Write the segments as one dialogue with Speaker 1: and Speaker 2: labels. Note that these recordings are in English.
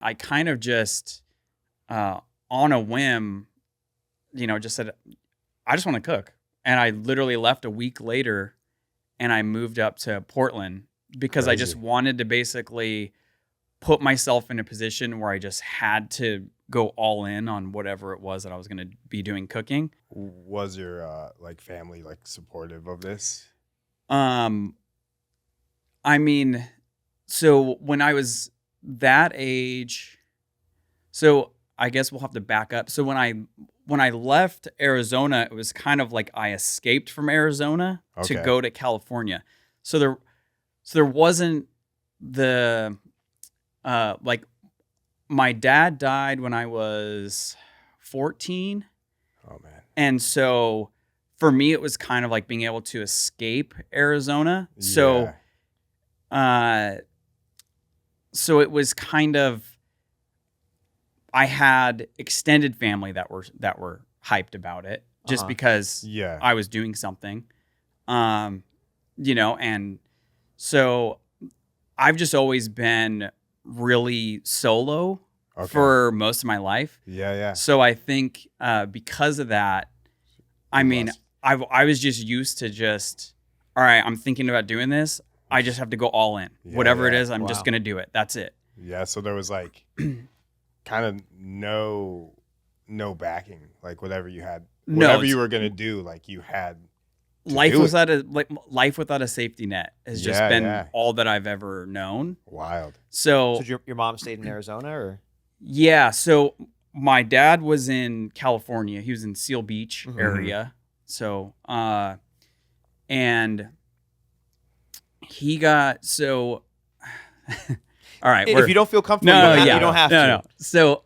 Speaker 1: I kind of just, on a whim, just said, I just want to cook. And I literally left a week later and I moved up to Portland because I just wanted to basically put myself in a position where I just had to go all in on whatever it was that I was going to be doing cooking.
Speaker 2: Was your family supportive of this?
Speaker 1: I mean, so when I was that age, so I guess we'll have to back up. So when I left Arizona, it was kind of like I escaped from Arizona to go to California. So there wasn't the my dad died when I was 14.
Speaker 2: Oh man.
Speaker 1: And so for me it was kind of like being able to escape Arizona. So so it was kind of, I had extended family that were hyped about it just because I was doing something, and so I've just always been really solo for most of my life.
Speaker 2: Yeah.
Speaker 1: So I think because of that, I mean, I was just used to just, all right, I'm thinking about doing this. I just have to go all in. Whatever it is, I'm just going to do it. That's it.
Speaker 2: Yeah, so there was kind of no backing. Whatever you had, whatever you were going to do, you had to
Speaker 1: life
Speaker 2: do
Speaker 1: without
Speaker 2: it.
Speaker 1: life without a safety net has just been all that I've ever known.
Speaker 2: Wild.
Speaker 1: So
Speaker 3: your mom stayed in Arizona, or?
Speaker 1: Yeah, so my dad was in California. He was in Seal Beach area. So and he got all right.
Speaker 3: If you don't feel comfortable, you don't have to.
Speaker 1: No. So,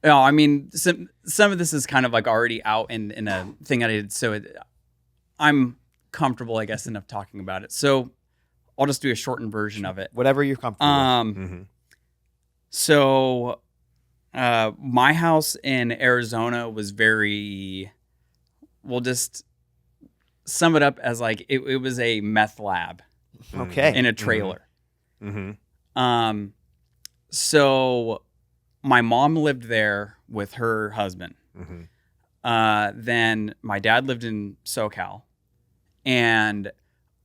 Speaker 1: I mean, some of this is kind of already out in a thing that I did. So I'm comfortable, I guess, enough talking about it. So I'll just do a shortened version of it.
Speaker 3: Whatever you're comfortable with.
Speaker 1: So my house in Arizona was very, we'll just sum it up as it was a meth lab.
Speaker 3: Okay.
Speaker 1: In a trailer. So my mom lived there with her husband. Then my dad lived in SoCal, and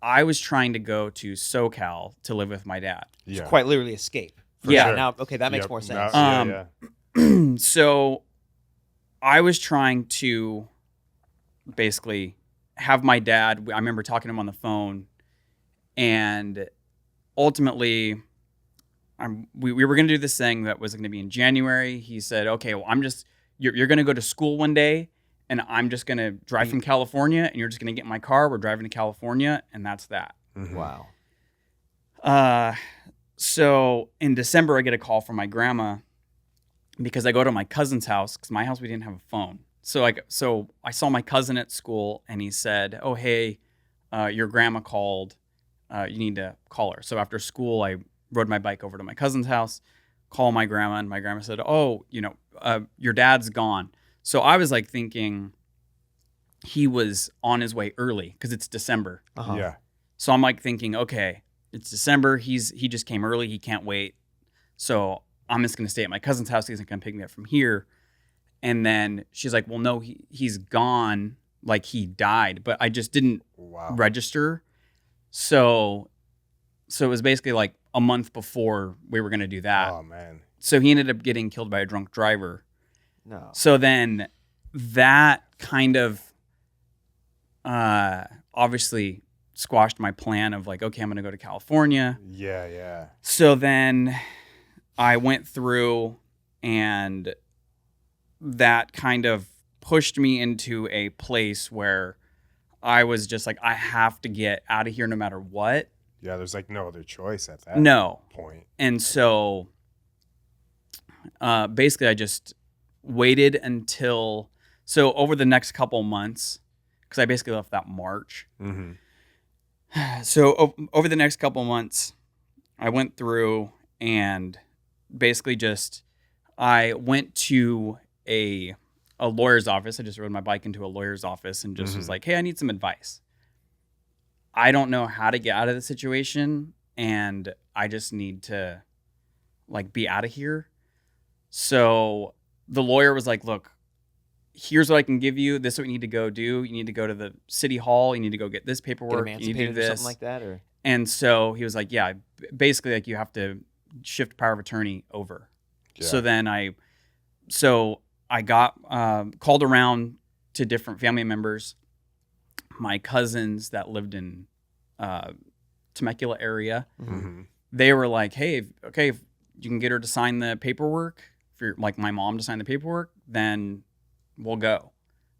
Speaker 1: I was trying to go to SoCal to live with my dad.
Speaker 3: Yeah. It's quite literally escape.
Speaker 1: Sure.
Speaker 3: Now, okay, that makes more sense.
Speaker 1: So I was trying to basically have my dad, I remember talking to him on the phone, and ultimately we were going to do this thing that was going to be in January. He said, okay, well, you're going to go to school one day, and I'm just going to drive from California, and you're just going to get in my car. We're driving to California, and that's that.
Speaker 3: Wow.
Speaker 1: So in December, I get a call from my grandma because I go to my cousin's house, because my house, we didn't have a phone. So I saw my cousin at school, and he said, oh, hey, your grandma called. You need to call her. So after school, I rode my bike over to my cousin's house, call my grandma, and my grandma said, oh, your dad's gone. So I was thinking he was on his way early because it's December.
Speaker 2: Yeah.
Speaker 1: So I'm thinking, okay, it's December. He just came early. He can't wait. So I'm just going to stay at my cousin's house. He's going to come pick me up from here. And then she's like, well, no, he's gone. He died, but I just didn't register. So it was basically a month before we were going to do that.
Speaker 2: Oh, man.
Speaker 1: So he ended up getting killed by a drunk driver.
Speaker 3: No.
Speaker 1: So then that kind of obviously squashed my plan of okay, I'm going to go to California.
Speaker 2: Yeah.
Speaker 1: So then I went through, and that kind of pushed me into a place where I was just I have to get out of here no matter what.
Speaker 2: Yeah, there's no other choice at that point.
Speaker 1: And so basically I just waited until, so over the next couple months, because I basically left that March. So over the next couple months, I went through and basically I went to a lawyer's office. I just rode my bike into a lawyer's office and just was hey, I need some advice. I don't know how to get out of the situation, and I just need to be out of here. So the lawyer was like, look, here's what I can give you. This is what you need to go do. You need to go to the city hall. You need to go get this paperwork.
Speaker 3: Get
Speaker 1: you need to do
Speaker 3: emancipated or
Speaker 1: this.
Speaker 3: something like that, or
Speaker 1: And so he was like, yeah, basically like you have to shift power of attorney over.
Speaker 2: Yeah.
Speaker 1: So then I got called around to different family members. My cousins that lived in Temecula area, they were like, hey, okay, if you can get her to sign the paperwork, for like my mom to sign the paperwork, then we'll go.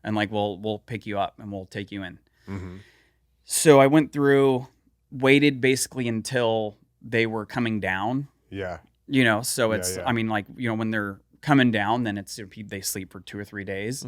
Speaker 1: And like, we'll pick you up and we'll take you in. So I went through, waited basically until they were coming down.
Speaker 2: Yeah.
Speaker 1: You know, so it's,
Speaker 2: Yeah.
Speaker 1: I mean, like, you know, when they're coming down, then it's, they sleep for 2 or 3 days.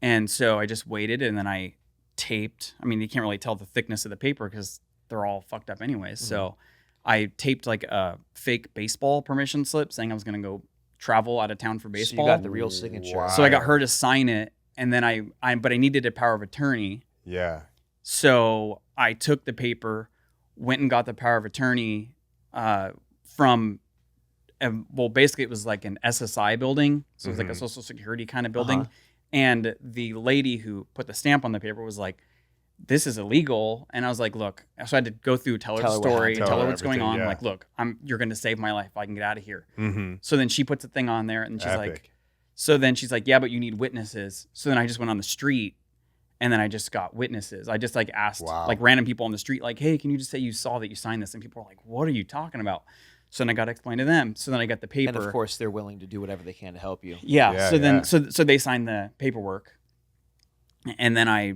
Speaker 1: And so I just waited and then I taped. I mean, you can't really tell the thickness of the paper because they're all fucked up anyways. So I taped like a fake baseball permission slip saying I was going to go travel out of town for baseball.
Speaker 3: So you got the real signature.
Speaker 2: Wow.
Speaker 1: So I got her to sign it. And then but I needed a power of attorney.
Speaker 2: Yeah.
Speaker 1: So I took the paper, went and got the power of attorney from, well, basically it was like an SSI building. So it was like a Social Security kind of building. And the lady who put the stamp on the paper was like, this is illegal. And I was like, look, so I had to go through, tell her the story, tell her what's going on.
Speaker 2: Yeah.
Speaker 1: Like, look, you're going to save my life if I can get out of here. So then she puts a thing on there and she's like, so then she's like, yeah, but you need witnesses. So then I just went on the street and then I just got witnesses. I just like asked like random people on the street, like, hey, can you just say you saw that you signed this? And people were like, what are you talking about? So then I got to explain to them. So then I got the paper.
Speaker 3: And of course, they're willing to do whatever they can to help you.
Speaker 1: Yeah. So they signed the paperwork, and then I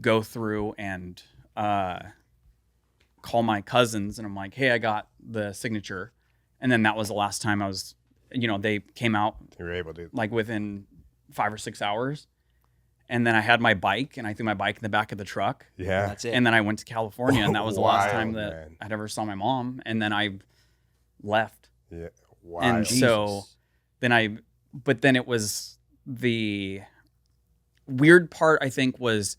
Speaker 1: go through and call my cousins, and I'm like, hey, I got the signature, and then that was the last time I was, you know, they came out.
Speaker 2: You were able to
Speaker 1: like within 5 or 6 hours, and then I had my bike, and I threw my bike in the back of the truck.
Speaker 2: Yeah.
Speaker 3: And that's it.
Speaker 1: And then I went to California, and that was the last time that
Speaker 2: man.
Speaker 1: I'd ever saw my mom, and then I left.
Speaker 2: Yeah. Wow.
Speaker 1: And so then but then it was the weird part, I think, was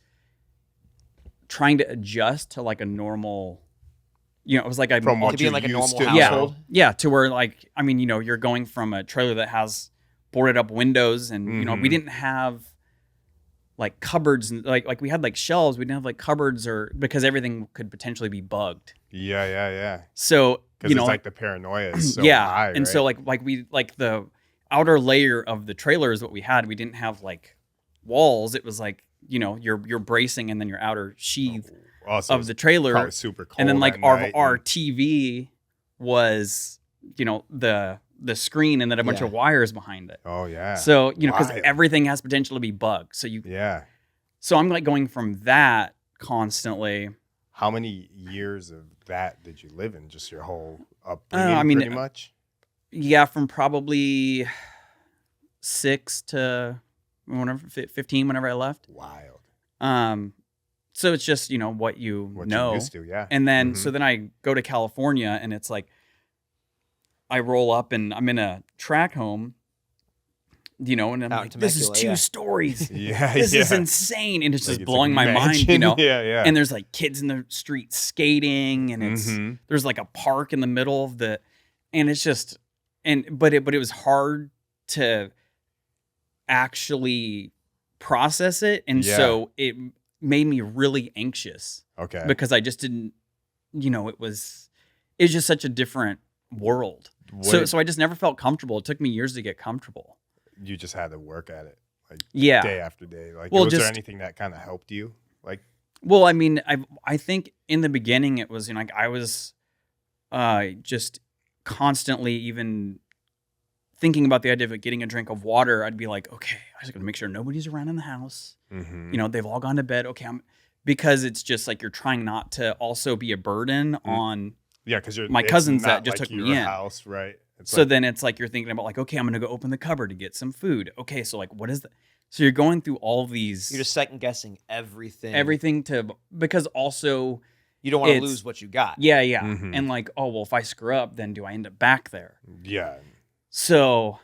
Speaker 1: trying to adjust to like a normal, you know, it was like
Speaker 2: from what
Speaker 3: to be in like a normal
Speaker 2: to.
Speaker 3: household.
Speaker 1: Yeah, to where like, I mean, you know, you're going from a trailer that has boarded up windows and, you know, we didn't have like cupboards and like we had like shelves. We didn't have like cupboards because everything could potentially be bugged.
Speaker 2: Yeah.
Speaker 1: So,
Speaker 2: Because
Speaker 1: you know,
Speaker 2: it's like the paranoia is so
Speaker 1: yeah.
Speaker 2: high,
Speaker 1: And
Speaker 2: right?
Speaker 1: so like we, like the outer layer of the trailer is what we had. We didn't have like walls. It was like, you know, your bracing and then your outer sheath
Speaker 2: Also,
Speaker 1: of the trailer.
Speaker 2: probably super cold.
Speaker 1: And then like
Speaker 2: at
Speaker 1: our
Speaker 2: night
Speaker 1: TV was, you know, the screen and then a bunch of wires behind it.
Speaker 2: Oh yeah.
Speaker 1: So, you know, because
Speaker 2: Wild.
Speaker 1: everything has potential to be bugged. So so I'm like going from that constantly.
Speaker 2: How many years of that did you live in? Just your whole upbringing,
Speaker 1: I mean,
Speaker 2: pretty much?
Speaker 1: Yeah, from probably 6 to 15 whenever I left.
Speaker 2: Wild.
Speaker 1: So it's just, you know, what you know.
Speaker 2: You're used to, yeah.
Speaker 1: And then, so then I go to California and it's like, I roll up and I'm in a track home, you know, and I'm like, this is 2 stories. This is insane. And it's
Speaker 2: Like
Speaker 1: just
Speaker 2: it's
Speaker 1: blowing my mind, you
Speaker 2: mansion.
Speaker 1: know?
Speaker 2: Yeah.
Speaker 1: And there's like kids in the street skating and there's like a park in the middle of and it's just, but it was hard to actually process it. And so it made me really anxious.
Speaker 2: Okay.
Speaker 1: Because I just didn't, you know, it was just such a different world. So I just never felt comfortable. It took me years to get comfortable.
Speaker 2: You just had to work at it, like day after day. Like,
Speaker 1: well,
Speaker 2: was there anything that kind of helped you? Like,
Speaker 1: well, I mean, I think in the beginning it was, you know, like I was just constantly even thinking about the idea of getting a drink of water. I'd be like, okay, I just gotta make sure nobody's around in the house. You know, they've all gone to bed. Okay, because it's just like you're trying not to also be a burden on.
Speaker 2: Yeah, because
Speaker 1: my cousins that just took me in.
Speaker 2: House, right?
Speaker 1: So then it's like you're thinking about like, okay, I'm gonna go open the cupboard to get some food. Okay, so like, what is that? So you're going through all these.
Speaker 3: You're just second guessing everything.
Speaker 1: Because also
Speaker 3: you don't want to lose what you got.
Speaker 1: Yeah, and like, oh well, if I screw up, then do I end up back there?
Speaker 2: Yeah.
Speaker 1: So,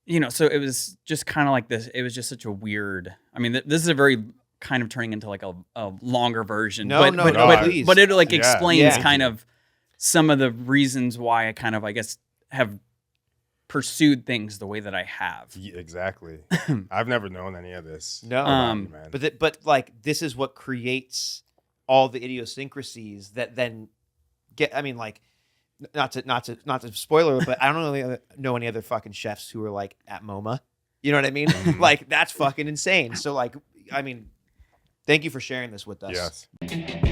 Speaker 1: you know, so it was just kind of like this. It was just such a weird. I mean, this is a very kind of turning into like a longer version.
Speaker 3: But
Speaker 1: it like explains
Speaker 3: Yeah.
Speaker 1: kind of some of the reasons why I kind of, I guess, have pursued things the way that I have.
Speaker 2: Exactly. I've never known any of this.
Speaker 3: No,
Speaker 2: man.
Speaker 3: But like this is what creates all the idiosyncrasies that then get. I mean, like not to spoiler, but I don't know any other fucking chefs who are like at MoMA. You know what I mean? Like that's fucking insane. So like, I mean, thank you for sharing this with us.
Speaker 2: Yes.